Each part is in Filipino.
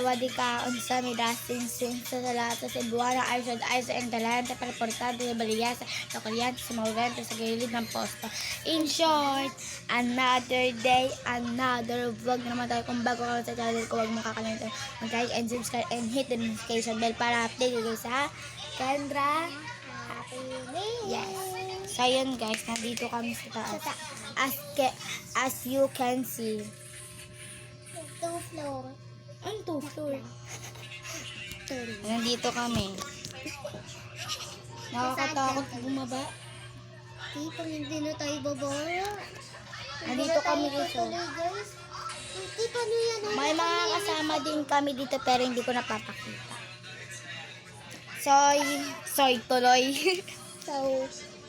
sawadika unsa mi dasing sin sa lahat sa Cebuana Arsod Aiso ang talente para portado sa baliyasa sa kuryente sa maurente sa gilid ng posto. In short, another day, another vlog na naman tayo. Kung bago ka sa channel ko, huwag mo kakalimutan mag-like and subscribe and hit the notification bell para update kayo sa Kendra. Yes. So yun guys, nandito kami sa taas. As you can see. 2 floor. Ano 2 floor? Nandito kami. Nakakatakot bumaba. Di, pag hindi na tayo babara. Nandito kami dito. Guys. Di, paano yan? May mga kasama din kami dito pero hindi ko napapakita. Soy tuloy.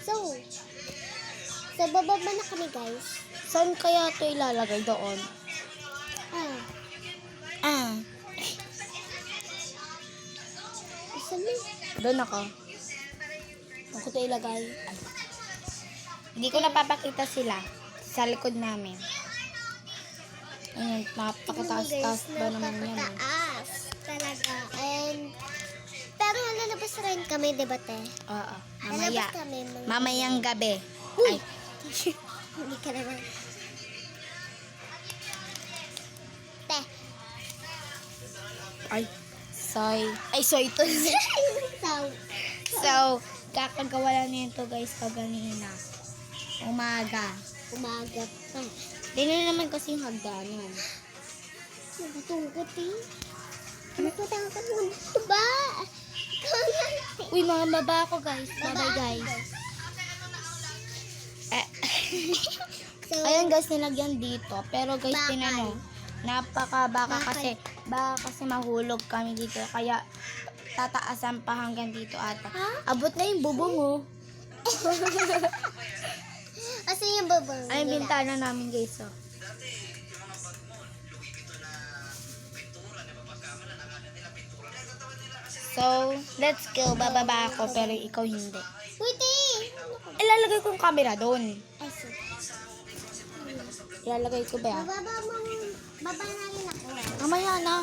So, bababa na kami guys. Saan kaya ito ilalagay doon? Isa mo. Doon ako. Saan ko ito ilagay? Ay. Hindi ko napapakita sila sa likod namin. Ayun, napakataas-taas ba naman yan? Napakataas. Talaga. And, pero lalabas rin kami, diba te? Oo, Lalabas mamaya. kami. Mamayang gabi. Uy! Ay, Hindi ka naman. Te. soy to. So, So, kakagawa lang nito guys kaganina. Umaga. umaga pa. Dinin naman kasi yung hagdanan. Natungkot eh. Natungkot mo. Ba? Uy, mga baba ako guys. Bye guys. So, Ayun guys, nilagyan dito. Pero guys, Bakal. tinano, baka kasi mahulog kami dito. Kaya tataasan pa hanggang dito ata. Ha? Abot na yung bubong oh. Asan yung babang Ay, nila? bintana namin guys oh. So, let's go. Bababa ako pero ikaw hindi. Pwede! Ilalagay ko yung camera doon. Ay, sige. Ilalagay ko ba yan? Baba na rin ako. Mamaya na.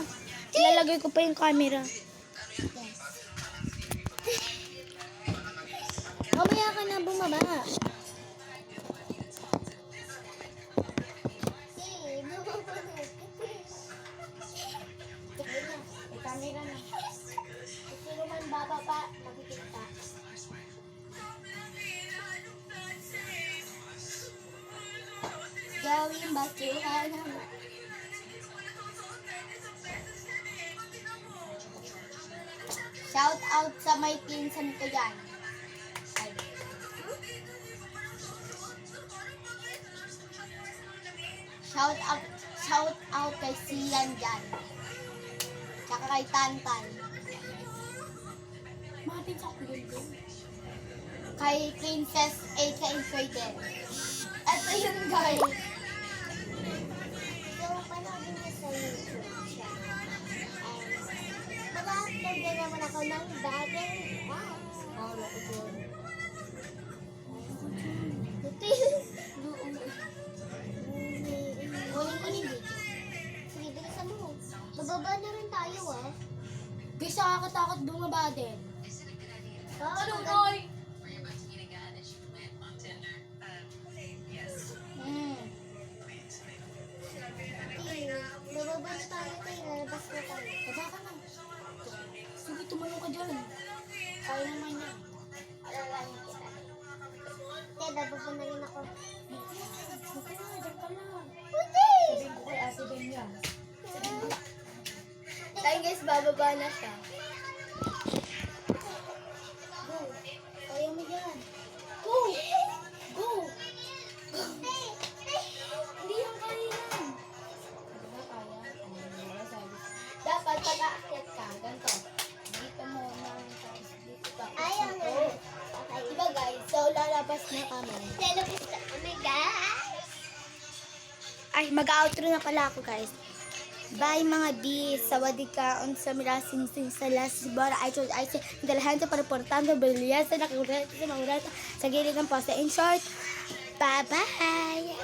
Ilalagay ko pa yung camera. Mamaya ka na bumaba. May camera na. Sino man bababa, makikita. Gawin basuhan naman. Shout out sa may pinsan ko dyan. Ay. Shout out kay Sian dyan. Tsaka kay Tantan. Mga pinsan ko dyan. Kay Princess aka Freuden. Ito yun guys. So, panoodin niyo sa YouTube siya. Mag-upload na naman ako ng bagay. Oh, loko dyan. Uling-uling dito. Sige, bilisan mo. Bababa na rin tayo Guys, nakakatakot bumaba din. Ano, Noy? Bababa na tayo tayo. Lalabas na tayo. Baba ka na. Sige, tumayo ka dyan. Kaya naman yan. Alalahin kita. Bababa na rin ako. Buka na, dyan ka lang. Puti! Sabihin ko kay Ate Ben yan. Tayo guys, bababa na siya. Go. Kaya mo yan. Go! Go! Hindi yan kaya yan. Diba kaya? Dapat pag-aakyat ka, ganito. Dito mo na dito ka. Ayaw na. Okay. Diba guys, so lalabas na kami. Lalabas na kami, guys. Ay, mag-outro na pala ako guys. Bye mga bis, sawadika, unsa mirasing sing sa last bar, I told I say, dalahan sa paraportando, baliyasa, nakureta, sa maureta, sa gilid ng poste. In short, bye-bye!